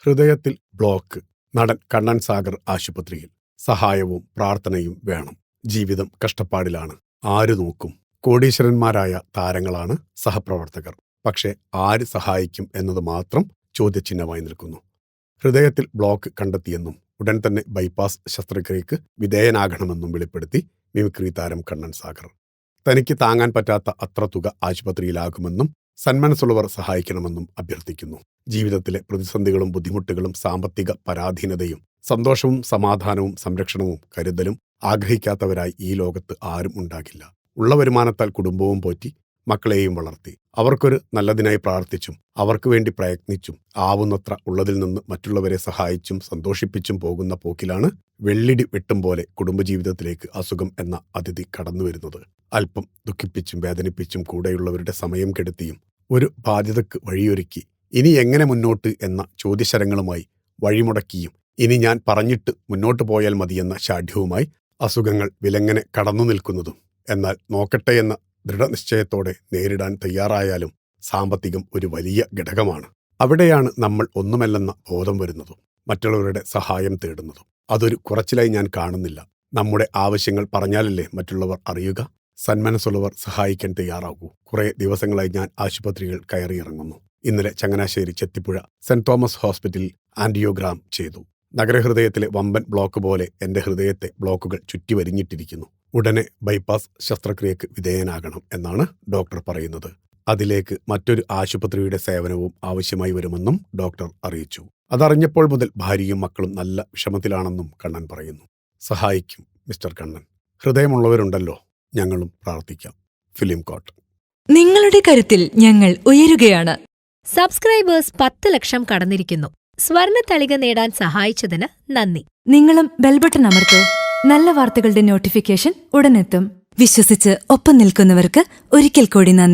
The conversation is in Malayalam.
ഹൃദയത്തിൽ ബ്ലോക്ക്. നടൻ കണ്ണൻ സാഗർ ആശുപത്രിയിൽ. സഹായവും പ്രാർത്ഥനയും വേണം. ജീവിതം കഷ്ടപ്പാടിലാണ്. ആര് നോക്കും? കോടീശ്വരന്മാരായ താരങ്ങളാണ് സഹപ്രവർത്തകർ. പക്ഷേ ആര് സഹായിക്കും എന്നത് മാത്രം ചോദ്യചിഹ്നമായി നിൽക്കുന്നു. ഹൃദയത്തിൽ ബ്ലോക്ക് കണ്ടെത്തിയെന്നും ഉടൻ തന്നെ ബൈപ്പാസ് ശസ്ത്രക്രിയക്ക് വിധേയനാകണമെന്നും വെളിപ്പെടുത്തി മിമിക്രി താരം കണ്ണൻ സാഗർ. തനിക്ക് താങ്ങാൻ പറ്റാത്ത അത്ര തുക ആശുപത്രിയിലാകുമെന്നും സന്മനസ്സുള്ളവർ സഹായിക്കണമെന്നും അഭ്യർത്ഥിക്കുന്നു. ജീവിതത്തിലെ പ്രതിസന്ധികളും ബുദ്ധിമുട്ടുകളും സാമ്പത്തിക പരാധീനതയും സന്തോഷവും സമാധാനവും സംരക്ഷണവും കരുതലും ആഗ്രഹിക്കാത്തവരായി ഈ ലോകത്ത് ആരും ഉണ്ടാകില്ല. ഉള്ള വരുമാനത്താൽ കുടുംബവും പോറ്റി മക്കളെയും വളർത്തി അവർക്കൊരു നല്ലതിനായി പ്രാർത്ഥിച്ചും അവർക്ക് വേണ്ടി പ്രയത്നിച്ചും ആവുന്നത്ര ഉള്ളതിൽ നിന്ന് മറ്റുള്ളവരെ സഹായിച്ചും സന്തോഷിപ്പിച്ചും പോകുന്ന പോക്കിലാണ് വെള്ളിടി വെട്ടും പോലെ കുടുംബജീവിതത്തിലേക്ക് അസുഖം എന്ന അതിഥി കടന്നുവരുന്നത്. അല്പം ദുഃഖിപ്പിച്ചും വേദനിപ്പിച്ചും കൂടെയുള്ളവരുടെ സമയം കെടുത്തിയും ഒരു ബാധ്യതയ്ക്ക് വഴിയൊരുക്കി ഇനി എങ്ങനെ മുന്നോട്ട് എന്ന ചോദ്യശരങ്ങളുമായി വഴിമുടക്കിയും ഇനി ഞാൻ പറഞ്ഞിട്ട് മുന്നോട്ട് പോയാൽ മതിയെന്ന ശാഠ്യവുമായി അസുഖങ്ങൾ വിലങ്ങനെ കടന്നു നിൽക്കുന്നതും എന്നാൽ നോക്കട്ടെ എന്ന ദൃഢനിശ്ചയത്തോടെ നേരിടാൻ തയ്യാറായാലും സാമ്പത്തികം ഒരു വലിയ ഘടകമാണ്. അവിടെയാണ് നമ്മൾ ഒന്നുമല്ലെന്ന ബോധം വരുന്നതും മറ്റുള്ളവരുടെ സഹായം തേടുന്നതും. അതൊരു കുറച്ചിലായി ഞാൻ കാണുന്നില്ല. നമ്മുടെ ആവശ്യങ്ങൾ പറഞ്ഞാലല്ലേ മറ്റുള്ളവർ അറിയുക. സന്മനസ്സുള്ളവർ സഹായിക്കാൻ തയ്യാറാകൂ. കുറേ ദിവസങ്ങളായി ഞാൻ ആശുപത്രികൾ കയറിയിറങ്ങുന്നു. ഇന്നലെ ചങ്ങനാശ്ശേരി ചെത്തിപ്പുഴ സെന്റ് തോമസ് ഹോസ്പിറ്റലിൽ ആൻജിയോഗ്രാം ചെയ്തു. നഗരഹൃദയത്തിലെ വമ്പൻ ബ്ലോക്ക് പോലെ എന്റെ ഹൃദയത്തെ ബ്ലോക്കുകൾ ചുറ്റിവരിഞ്ഞിട്ടിരിക്കുന്നു. ഉടനെ ബൈപ്പാസ് ശസ്ത്രക്രിയക്ക് വിധേയനാകണം എന്നാണ് ഡോക്ടർ പറയുന്നത്. അതിലേക്ക് മറ്റൊരു ആശുപത്രിയുടെ സേവനവും ആവശ്യമായി വരുമെന്നും ഡോക്ടർ അറിയിച്ചു. അതറിഞ്ഞപ്പോൾ മുതൽ ഭാര്യയും മക്കളും നല്ല വിഷമത്തിലാണെന്നും കണ്ണൻ പറയുന്നു. സഹായിക്കും മിസ്റ്റർ കണ്ണൻ. ഹൃദയമുള്ളവരുണ്ടല്ലോ, ഞങ്ങളും പ്രാർത്ഥിക്കാം. ഫിലിം കോട്ട്. നിങ്ങളുടെ കരുത്തിൽ ഞങ്ങൾ ഉയരുകയാണ്. സബ്സ്ക്രൈബേഴ്സ് 10 ലക്ഷം കടന്നിരിക്കുന്നു. സ്വർണത്തളിക നേടാൻ സഹായിച്ചതിന് നന്ദി. നിങ്ങളും ബെൽബട്ടൺ അമർത്തോ. നല്ല വാർത്തകളുടെ നോട്ടിഫിക്കേഷൻ ഉടനെത്തും. വിശ്വസിച്ച് ഒപ്പം നിൽക്കുന്നവർക്ക് ഒരിക്കൽ കൂടി നന്ദി.